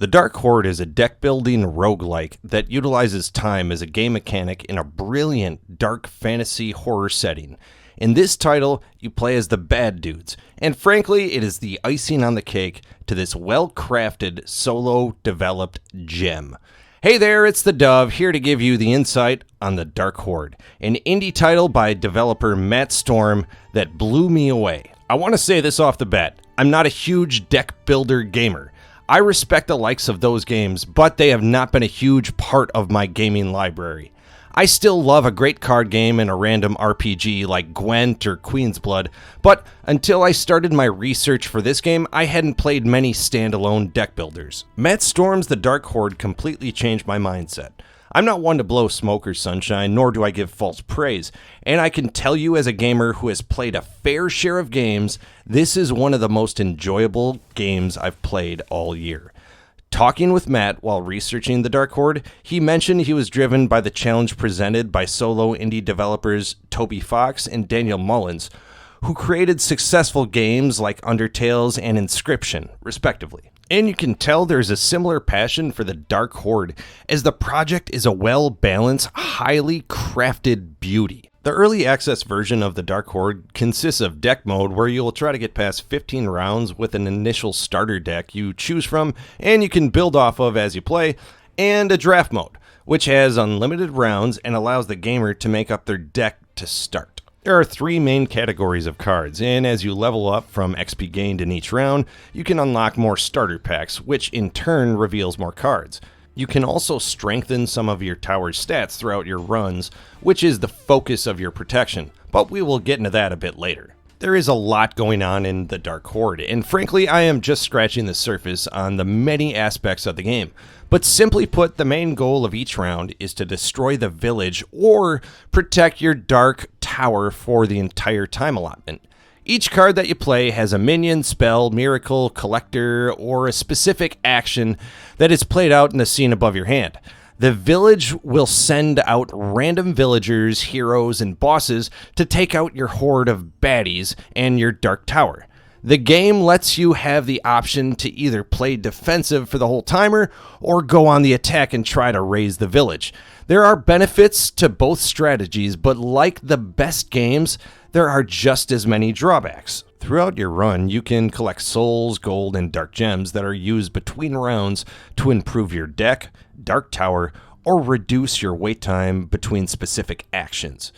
The Dark Horde is a deck-building roguelike that utilizes time as a game mechanic in a brilliant dark fantasy horror setting. In this title, you play as the bad dudes, and frankly, it is the icing on the cake to this well-crafted, solo-developed gem. Hey there, it's the Dove, here to give you the insight on the Dark Horde, an indie title by developer Matt Storm that blew me away. I want to say this off the bat, I'm not a huge deck builder gamer. I respect the likes of those games, but they have not been a huge part of my gaming library. I still love a great card game and a random RPG like Gwent or Queen's Blood, but until I started my research for this game, I hadn't played many standalone deck builders. Matt Storm's The Dark Horde completely changed my mindset. I'm not one to blow smoke or sunshine, nor do I give false praise, and I can tell you as a gamer who has played a fair share of games, this is one of the most enjoyable games I've played all year. Talking with Matt while researching The Dark Horde, he mentioned he was driven by the challenge presented by solo indie developers Toby Fox and Daniel Mullins, who created successful games like Undertales and Inscription, respectively. And you can tell there's a similar passion for the Dark Horde, as the project is a well-balanced, highly crafted beauty. The early access version of the Dark Horde consists of deck mode, where you'll try to get past 15 rounds with an initial starter deck you choose from and you can build off of as you play, and a draft mode, which has unlimited rounds and allows the gamer to make up their deck to start. There are three main categories of cards, and as you level up from XP gained in each round, you can unlock more starter packs, which in turn reveals more cards. You can also strengthen some of your tower's stats throughout your runs, which is the focus of your protection, but we will get into that a bit later. There is a lot going on in the Dark Horde, and frankly, I am just scratching the surface on the many aspects of the game. But simply put, the main goal of each round is to destroy the village or protect your dark tower for the entire time allotment. Each card that you play has a minion, spell, miracle, collector, or a specific action that is played out in the scene above your hand. The village will send out random villagers, heroes, and bosses to take out your horde of baddies and your dark tower. The game lets you have the option to either play defensive for the whole timer or go on the attack and try to raise the village. There are benefits to both strategies, but like the best games, there are just as many drawbacks. Throughout your run, you can collect souls, gold, and dark gems that are used between rounds to improve your deck, dark tower, or reduce your wait time between specific actions.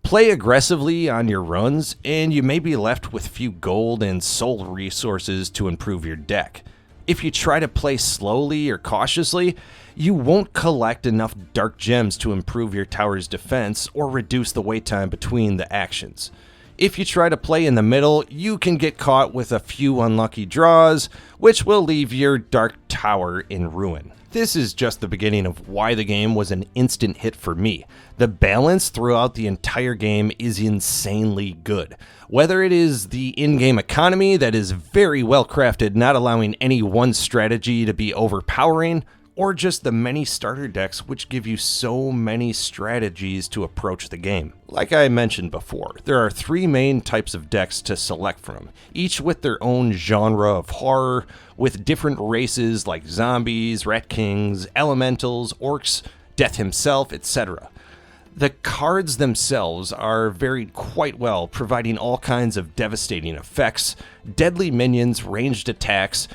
Play aggressively on your runs, and you may be left with few gold and soul resources to improve your deck. If you try to play slowly or cautiously, you won't collect enough dark gems to improve your tower's defense or reduce the wait time between the actions. If you try to play in the middle, you can get caught with a few unlucky draws, which will leave your dark tower in ruin. This is just the beginning of why the game was an instant hit for me. The balance throughout the entire game is insanely good. Whether it is the in-game economy that is very well crafted, not allowing any one strategy to be overpowering, or just the many starter decks which give you so many strategies to approach the game. Like I mentioned before, there are three main types of decks to select from, each with their own genre of horror, with different races like zombies, rat kings, elementals, orcs, death himself, etc. The cards themselves are varied quite well, providing all kinds of devastating effects, deadly minions, ranged attacks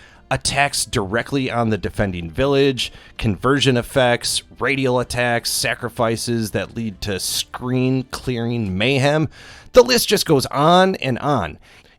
directly on the defending village, conversion effects, radial attacks, sacrifices that lead to screen-clearing mayhem. The list just goes on and on.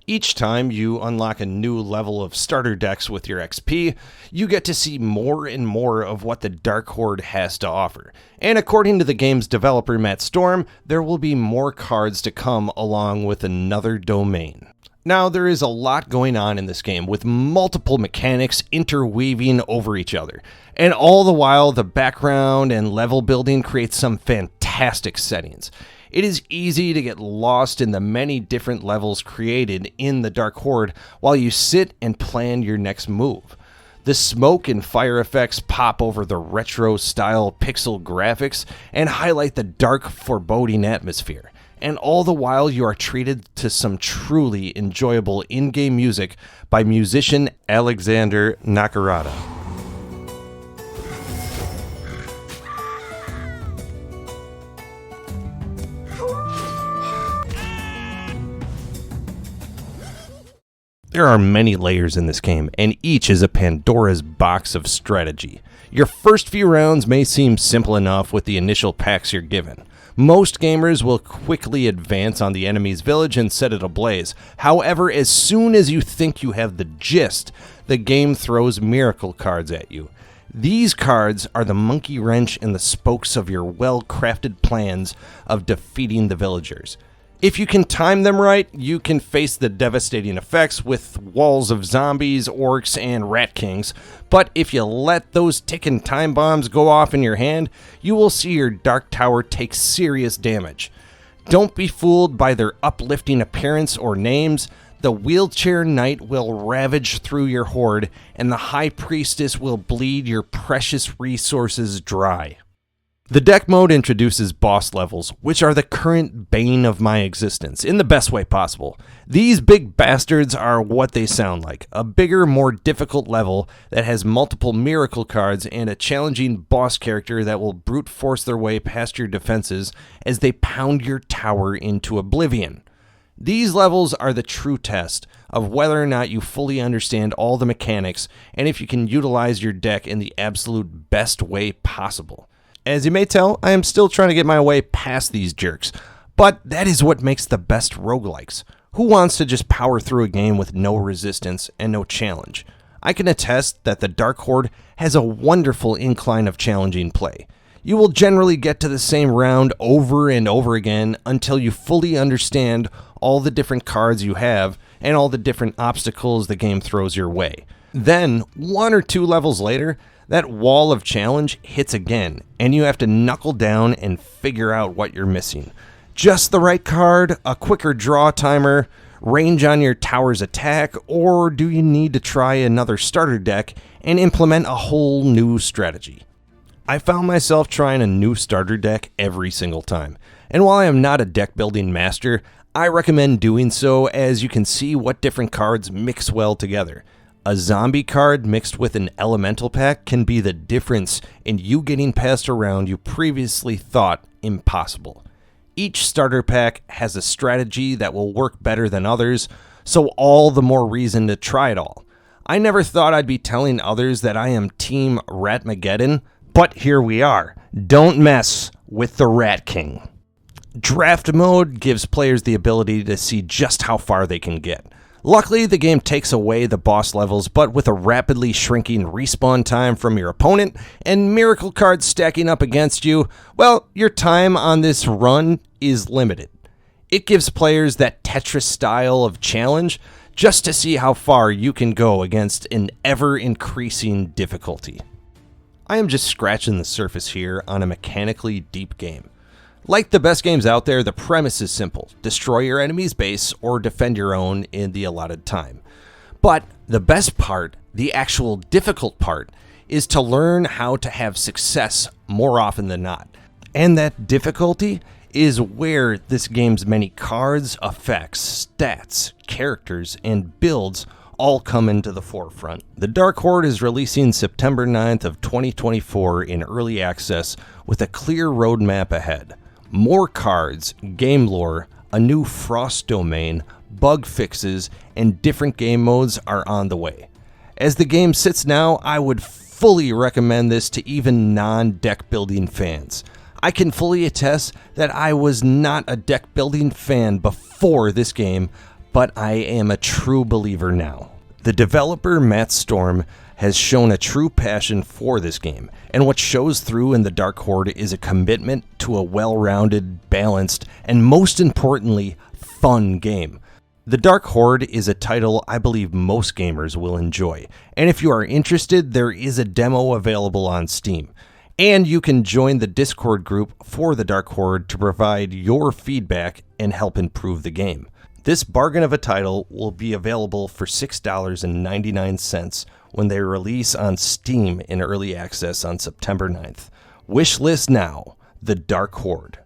Each time you unlock a new level of starter decks with your XP, you get to see more and more of what the Dark Horde has to offer. And according to the game's developer Matt Storm, there will be more cards to come along with another domain. Now, there is a lot going on in this game, with multiple mechanics interweaving over each other, and all the while the background and level building creates some fantastic settings. It is easy to get lost in the many different levels created in the Dark Horde while you sit and plan your next move. The smoke and fire effects pop over the retro-style pixel graphics and highlight the dark, foreboding atmosphere. And all the while you are treated to some truly enjoyable in-game music by musician Alexander Nakarada. There are many layers in this game, and each is a Pandora's box of strategy. Your first few rounds may seem simple enough with the initial packs you're given. Most gamers will quickly advance on the enemy's village and set it ablaze. However, as soon as you think you have the gist, the game throws miracle cards at you. These cards are the monkey wrench in the spokes of your well-crafted plans of defeating the villagers. If you can time them right, you can face the devastating effects with walls of zombies, orcs, and rat kings. But if you let those ticking time bombs go off in your hand, you will see your Dark Tower take serious damage. Don't be fooled by their uplifting appearance or names. The Wheelchair Knight will ravage through your horde, and the High Priestess will bleed your precious resources dry. The deck mode introduces boss levels, which are the current bane of my existence, in the best way possible. These big bastards are what they sound like, a bigger, more difficult level that has multiple miracle cards and a challenging boss character that will brute force their way past your defenses as they pound your tower into oblivion. These levels are the true test of whether or not you fully understand all the mechanics and if you can utilize your deck in the absolute best way possible. As you may tell, I am still trying to get my way past these jerks, but that is what makes the best roguelikes. Who wants to just power through a game with no resistance and no challenge? I can attest that the Dark Horde has a wonderful incline of challenging play. You will generally get to the same round over and over again until you fully understand all the different cards you have and all the different obstacles the game throws your way. Then, one or two levels later, that wall of challenge hits again, and you have to knuckle down and figure out what you're missing. Just the right card, a quicker draw timer, range on your tower's attack, or do you need to try another starter deck and implement a whole new strategy? I found myself trying a new starter deck every single time, and while I am not a deck building master, I recommend doing so as you can see what different cards mix well together. A zombie card mixed with an elemental pack can be the difference in you getting past a round you previously thought impossible. Each starter pack has a strategy that will work better than others, so all the more reason to try it all. I never thought I'd be telling others that I am Team Ratmageddon, but here we are. Don't mess with the Rat King. Draft mode gives players the ability to see just how far they can get. Luckily, the game takes away the boss levels, but with a rapidly shrinking respawn time from your opponent and miracle cards stacking up against you, well, your time on this run is limited. It gives players that Tetris style of challenge just to see how far you can go against an ever-increasing difficulty. I am just scratching the surface here on a mechanically deep game. Like the best games out there, the premise is simple. Destroy your enemy's base or defend your own in the allotted time. But the best part, the actual difficult part, is to learn how to have success more often than not. And that difficulty is where this game's many cards, effects, stats, characters, and builds all come into the forefront. The Dark Horde is releasing September 9th of 2024 in early access with a clear roadmap ahead. More cards, game lore, a new Frost domain, bug fixes, and different game modes are on the way. As the game sits now, I would fully recommend this to even non-deck building fans. I can fully attest that I was not a deck building fan before this game, but I am a true believer now. The developer Matt Storm has shown a true passion for this game, and what shows through in the Dark Horde is a commitment to a well-rounded, balanced, and most importantly, fun game. The Dark Horde is a title I believe most gamers will enjoy, and if you are interested, there is a demo available on Steam. And you can join the Discord group for the Dark Horde to provide your feedback and help improve the game. This bargain of a title will be available for $6.99 when they release on Steam in early access on September 9th. Wishlist now, The Dark Horde.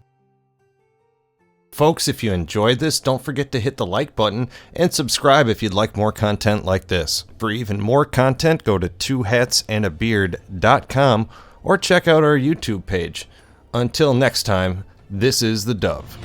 Folks, if you enjoyed this, don't forget to hit the like button and subscribe if you'd like more content like this. For even more content, go to twohatsandabeard.com or check out our YouTube page. Until next time, this is the Dove.